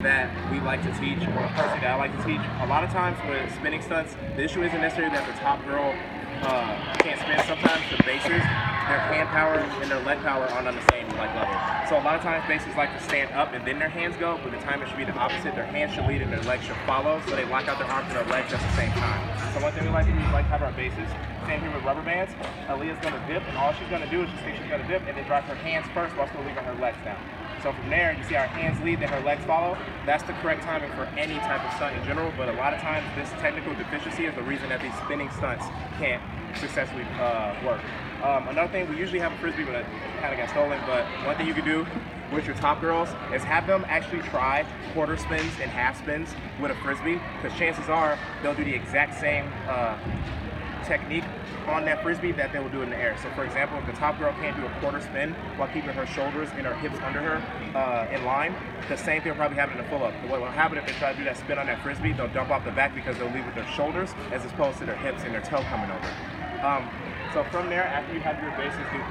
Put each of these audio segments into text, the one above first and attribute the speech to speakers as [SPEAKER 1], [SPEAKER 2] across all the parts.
[SPEAKER 1] that we like to teach, or personally that I like to teach, a lot of times with spinning stunts, the issue isn't necessarily that the top girl can't spin. Sometimes the bases, their hand power and their leg power aren't on the same level. So a lot of times bases like to stand up and then their hands go, but the time it should be the opposite. Their hands should lead and their legs should follow, so they lock out their arms and their legs at the same time. So one thing we like to do is like have our bases. Same here with rubber bands. Aaliyah's going to dip, and all she's going to do is just think she's going to dip and then drive her hands first while still leaving her legs down. So from there, you see our hands lead, then her legs follow. That's the correct timing for any type of stunt in general, but a lot of times this technical deficiency is the reason that these spinning stunts can't successfully work. Another thing, we usually have a frisbee, but it kind of got stolen, but one thing you can do with your top girls is have them actually try quarter spins and half spins with a frisbee, because chances are they'll do the exact same technique on that frisbee that they will do in the air. So for example, if the top girl can't do a quarter spin while keeping her shoulders and her hips under her in line, the same thing will probably happen in a pull-up. What will happen if they try to do that spin on that frisbee, they'll dump off the back because they'll lead with their shoulders as opposed to their hips and their toe coming over. So from there, after you have your bases do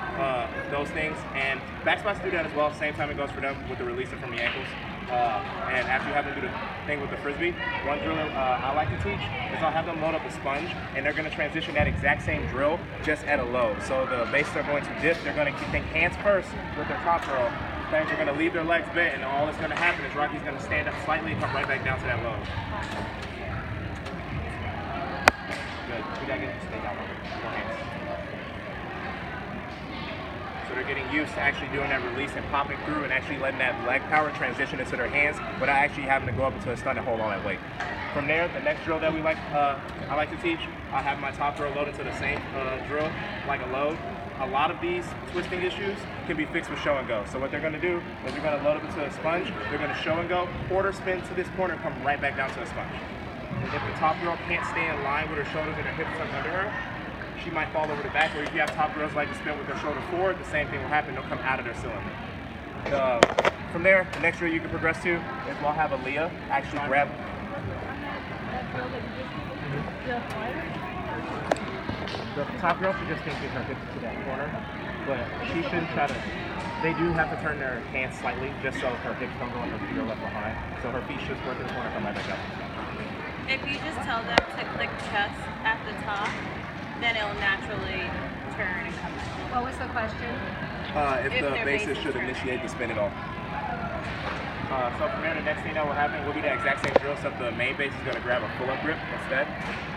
[SPEAKER 1] those things, and backspots do that as well, same time it goes for them with the releasing from the ankles. And after you have them do the thing with the frisbee, one drill I like to teach is I'll have them load up a sponge, and they're going to transition that exact same drill just at a load. So the bases are going to dip, they're going to think hands first with their top girl, then they're going to leave their legs bent, and all that's going to happen is Rocky's going to stand up slightly and come right back down to that load. Good. We got to get them to stay down lower. So they're getting used to actually doing that release and popping through and actually letting that leg power transition into their hands without actually having to go up into a stunt and hold all that weight. From there, the next drill that I like to teach, I have my top girl loaded to the same drill, like a load. A lot of these twisting issues can be fixed with show and go. So what they're going to do is they're going to load up into a sponge, they're going to show and go, quarter spin to this corner, come right back down to the sponge. And if the top girl can't stay in line with her shoulders and her hips tucked under her, she might fall over the back, or if you have top girls like to spin with their shoulder forward, the same thing will happen, they'll come out of their cylinder. From there, the next drill you can progress to is we'll have Aaliyah actually grab. The top girl should just think get her hips to that corner, but she shouldn't try to, they do have to turn their hands slightly just so her hips don't go and her feet are left behind. So her feet should squirt to the corner, come right back up.
[SPEAKER 2] If you just tell them to click chest at the top, then it'll naturally turn and come back.
[SPEAKER 3] What was the question?
[SPEAKER 1] If the bases should initiate the spin at all. So from there, the next thing that will happen will be the exact same drill, except the main base is going to grab a pull-up grip instead.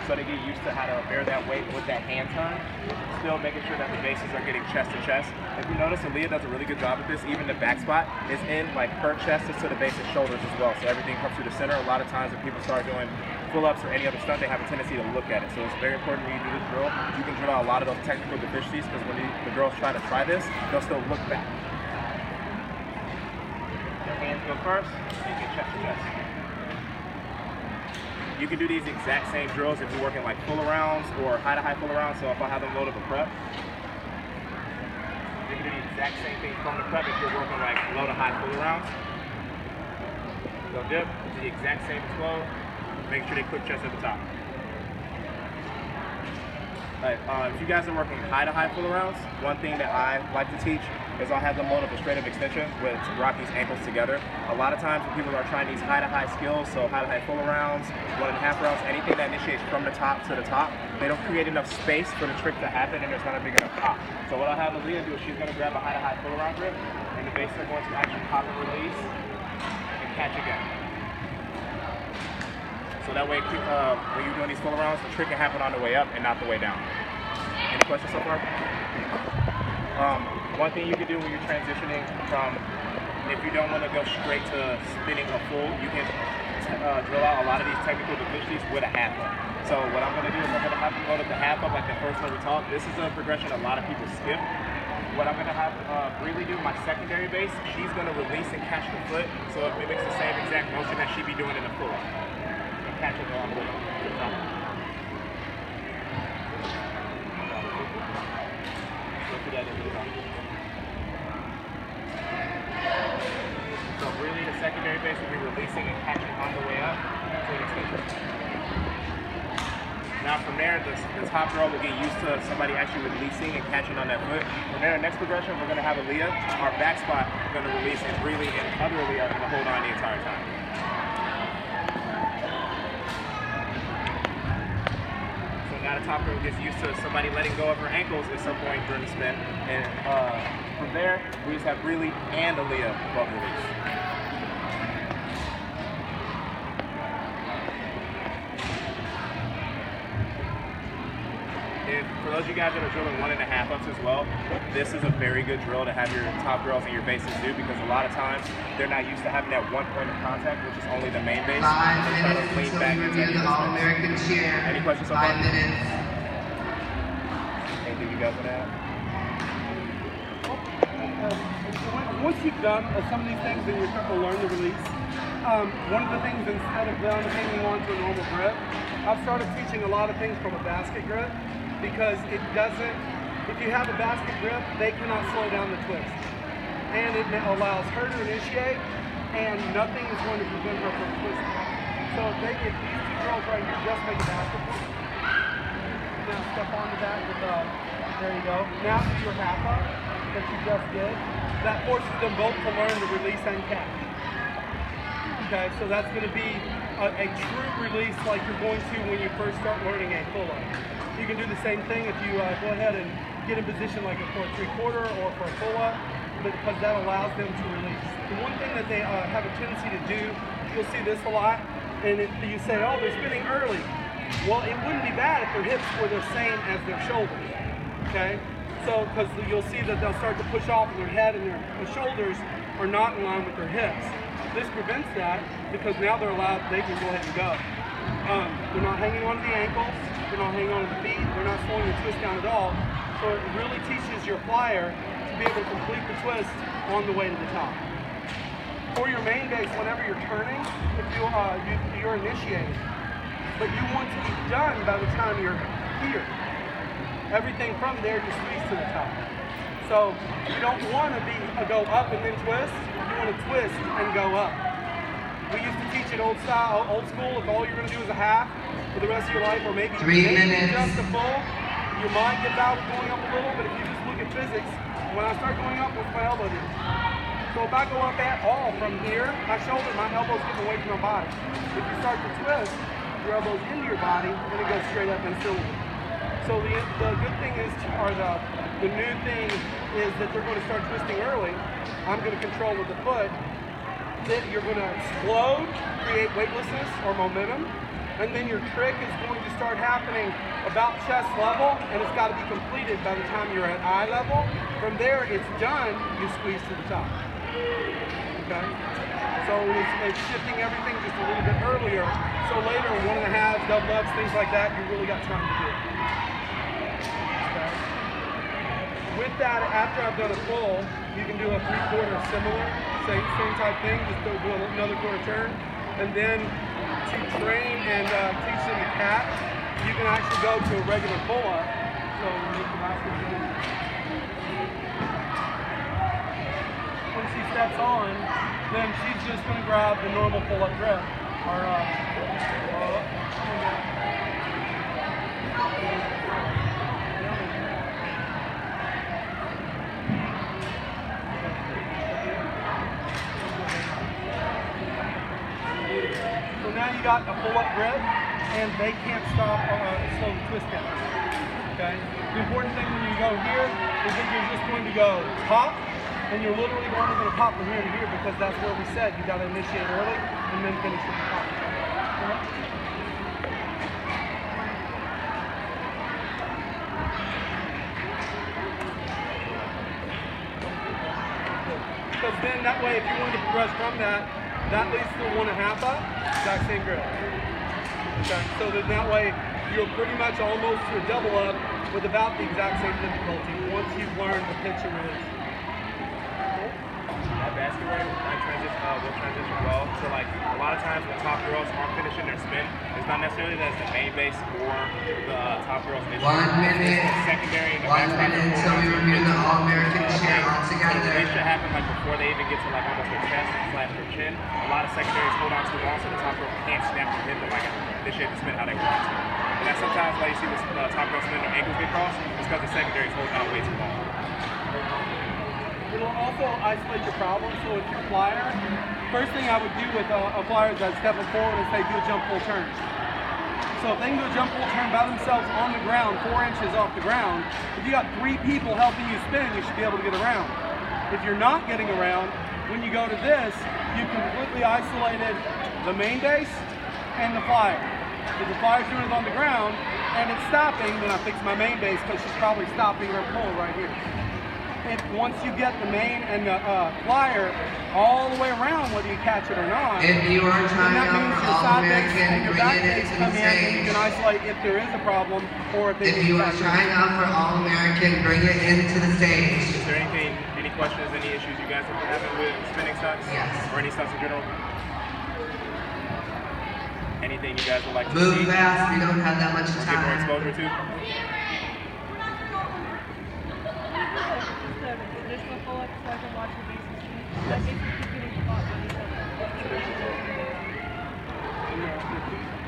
[SPEAKER 1] So they get used to how to bear that weight with that hand turn, still making sure that the bases are getting chest to chest. If you notice, Aaliyah does a really good job with this. Even the back spot is in, like her chest is to the base's shoulders as well. So everything comes through the center. A lot of times when people start doing pull-ups or any other stunt, they have a tendency to look at it. So it's very important when you do this drill, you can drill out a lot of those technical deficiencies, because when the girls try to try this, they'll still look back. Their hands go first, and you get chest to chest. You can do these exact same drills if you're working like pull-arounds or high-to-high pull-arounds. So if I have them load up a prep, you can do the exact same thing from the prep if you're working like low-to-high pull-arounds. Go dip, do the exact same flow. Make sure they quick chest at the top. If you guys are working high-to-high pull-arounds, one thing that I like to teach is I'll have them load up a straight-up extension with Rocky's ankles together. A lot of times when people are trying these high-to-high skills, so high-to-high pull-arounds, 1.5 rounds, anything that initiates from the top to the top, they don't create enough space for the trick to happen, and there's not a big enough pop. So what I'll have Aaliyah do is she's going to grab a high-to-high pull-around grip, and the bases are going to actually pop and release and catch again. So that way, when you're doing these pull-arounds, the trick can happen on the way up and not the way down. Any questions so far? One thing you can do when you're transitioning from, if you don't want to go straight to spinning a full, you can drill out a lot of these technical deficiencies with a half up. So what I'm going to do is I'm going to have to go to the half up like the first one we talked. This is a progression a lot of people skip. What I'm going to have Breely do, my secondary base, she's going to release and catch the foot, so it mimics the same exact motion that she'd be doing in the pull-up. And catch it all the way to the top. Look at that in the top. So really the secondary base will be releasing and catching on the way up to an extension. Now from there, the top girl will get used to somebody actually releasing and catching on that foot. From there, next progression, we're going to have Aaliyah, our back spot, going to release, and Breely and other Aaliyah are going to hold on the entire time. top girl gets used to somebody letting go of her ankles at some point during the spin. And from there, we just have Breeley and Aaliyah above release. For those of you guys that are drilling 1.5 ups as well, this is a very good drill to have your top girls and your bases do, because a lot of times they're not used to having that one point of contact, which is only the main base.
[SPEAKER 3] 5 minutes until we review the All-American chair.
[SPEAKER 1] Any questions so far?
[SPEAKER 3] 5 minutes.
[SPEAKER 1] Anything you guys want to add?
[SPEAKER 4] Once you've done some of these things and you're starting to learn the release, one of the things, instead of them hanging on to a normal grip, I've started teaching a lot of things from a basket grip, because it doesn't, if you have a basket grip, they cannot slow down the twist. And it allows her to initiate, and nothing is going to prevent her from twisting. So if these two girls right here just make a basket grip, now step onto that with, there you go. Now do your half up that you just did. That forces them both to learn to release and catch. Okay, so that's going to be a true release like you're going to when you first start learning a pull-up. You can do the same thing if you go ahead and get in position like for a 3/4 or for a pull-up, because that allows them to release. The one thing that they have a tendency to do, you'll see this a lot, and you say, oh, they're spinning early. Well, it wouldn't be bad if their hips were the same as their shoulders, okay? So, because you'll see that they'll start to push off and their head and their shoulders are not in line with their hips. This prevents that, because now they're allowed, they can go ahead and go. They're not hanging on to the ankles, they're not hanging on to the feet, they're not slowing the twist down at all. So it really teaches your flyer to be able to complete the twist on the way to the top. For your main base, whenever you're turning, if you're initiating, but you want to be done by the time you're here. Everything from there just leads to the top. So you don't want to go up and then twist. You want to twist and go up. We used to teach it old school. If all you're going to do is a half for the rest of your life, or maybe
[SPEAKER 3] 3 minutes.
[SPEAKER 4] just a full, your mind gets out of going up a little. But if you just look at physics, when I start going up, what's my elbow do? So if I go up at all from here, my elbow's getting away from my body. If you start to twist, your elbow's into your body, and it goes straight up and still. So the good thing is, or the new thing is that they're going to start twisting early. I'm going to control with the foot. Then you're going to explode, create weightlessness or momentum, and then your trick is going to start happening about chest level, and it's got to be completed by the time you're at eye level. From there, it's done, you squeeze to the top. Okay? So it's shifting everything just a little bit earlier, so later, 1.5, double ups, things like that, you really got time to do it. Okay? With that, after I've done a full, you can do a 3/4 similar, same type thing, just do another quarter turn. And then to train and teach them to catch, you can actually go to a regular pull-up. So when she steps on, then she's just going to grab the normal pull-up grip. Or, so now you got a pull-up grip, and they can't stop slow the twist down. Okay? The important thing when you go here is that you're just going to go pop, and you're literally only going to pop from here to here, because that's where we said you got to initiate early and then finish with the pop. Because then that way, if you want to progress from that, that leads to 1.5 up, exact same grip. Okay, so that way you're pretty much almost to a double up with about the exact same difficulty once you've learned the pitch and release.
[SPEAKER 1] That basket right will transition well. So like a lot of times when top girls aren't finishing their spin, it's not necessarily that it's the main base or the top girls initially.
[SPEAKER 3] 1 minute.
[SPEAKER 1] It's the secondary and the
[SPEAKER 3] 1 minute until we review the All-American chair all
[SPEAKER 1] So
[SPEAKER 3] together.
[SPEAKER 1] it should happen like before they even get to like almost their chest / their chin. A lot of secondaries hold on too long, so the top girl can't snap their hip and like initiate the spin how they want to. And that's sometimes why you see the top girls spin, their ankles get crossed. It's because the secondaries hold on way too long.
[SPEAKER 4] It'll also isolate your problem. So if you're a flyer, first thing I would do with a flyer is I'd step it forward and say do a jump full turn. So if they can do a jump full turn by themselves on the ground, 4 inches off the ground, if you got 3 people helping you spin, you should be able to get around. If you're not getting around, when you go to this, you completely isolated the main base and the flyer. If the flyer's doing it on the ground and it's stopping, then I fix my main base because she's probably stopping her pull right here. Once you get the main and the flyer all the way around, whether you catch it or not,
[SPEAKER 3] If you are
[SPEAKER 4] then
[SPEAKER 3] trying
[SPEAKER 4] that
[SPEAKER 3] out
[SPEAKER 4] means
[SPEAKER 3] for
[SPEAKER 4] your side base
[SPEAKER 3] All-American,
[SPEAKER 4] and your
[SPEAKER 3] bring
[SPEAKER 4] back
[SPEAKER 3] it
[SPEAKER 4] base
[SPEAKER 3] into
[SPEAKER 4] come
[SPEAKER 3] the
[SPEAKER 4] in and you
[SPEAKER 3] stage.
[SPEAKER 4] can isolate if there is a problem or if
[SPEAKER 3] If you are trying out for All-American, bring it into the stage.
[SPEAKER 1] Is there any questions, any issues you guys have been having with spinning stunts?
[SPEAKER 3] Yes.
[SPEAKER 1] Or any stunts in general? Anything you guys would like to
[SPEAKER 3] Move
[SPEAKER 1] see?
[SPEAKER 3] fast, we don't have that much
[SPEAKER 1] Get more
[SPEAKER 3] time.
[SPEAKER 1] exposure to?
[SPEAKER 2] Traditional pull-up so I can watch the bases speed. Like if you keep getting caught on each other.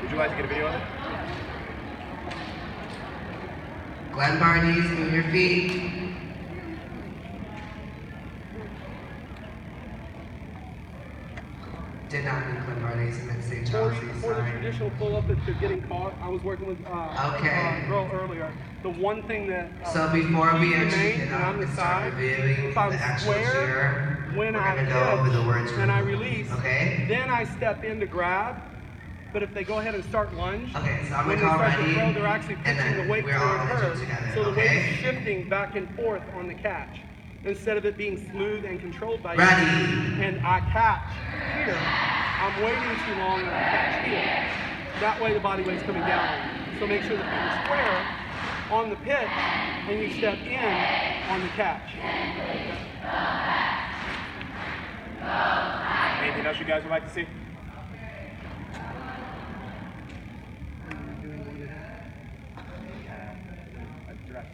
[SPEAKER 1] Would you like to get a video of it?
[SPEAKER 3] Glenn Barnes, move your feet. Did not mean Glenn Barnes, I meant to say Chelsea,
[SPEAKER 4] For the
[SPEAKER 3] sorry.
[SPEAKER 4] traditional pull-up, if they're getting caught, I was working with
[SPEAKER 3] Okay.
[SPEAKER 4] a girl earlier. The one thing that
[SPEAKER 3] So before we
[SPEAKER 4] she's the
[SPEAKER 3] actually
[SPEAKER 4] main
[SPEAKER 3] get
[SPEAKER 4] and
[SPEAKER 3] up
[SPEAKER 4] I'm the
[SPEAKER 3] and start
[SPEAKER 4] side,
[SPEAKER 3] reviewing
[SPEAKER 4] if I'm
[SPEAKER 3] the actual
[SPEAKER 4] square,
[SPEAKER 3] cheer,
[SPEAKER 4] when
[SPEAKER 3] we're
[SPEAKER 4] I
[SPEAKER 3] gonna go over the words
[SPEAKER 4] pitch and I
[SPEAKER 3] from-
[SPEAKER 4] release,
[SPEAKER 3] okay?
[SPEAKER 4] then I step in to grab. But if they go ahead and start lunge,
[SPEAKER 3] Okay, so I'm
[SPEAKER 4] when
[SPEAKER 3] gonna
[SPEAKER 4] they
[SPEAKER 3] call
[SPEAKER 4] start to
[SPEAKER 3] ready,
[SPEAKER 4] throw, they're actually
[SPEAKER 3] and
[SPEAKER 4] pitching
[SPEAKER 3] then
[SPEAKER 4] the weight
[SPEAKER 3] we're all
[SPEAKER 4] toward
[SPEAKER 3] gonna
[SPEAKER 4] her.
[SPEAKER 3] jump together,
[SPEAKER 4] So the weight
[SPEAKER 3] okay?
[SPEAKER 4] is shifting back and forth on the catch instead of it being smooth and controlled by
[SPEAKER 3] Ready.
[SPEAKER 4] you. And I catch here. I'm waiting too long and I catch here. That way the body weight's coming down on you. So make sure the feet are square on the pitch and you step in on the catch.
[SPEAKER 1] Anything else you guys would like to see? Address.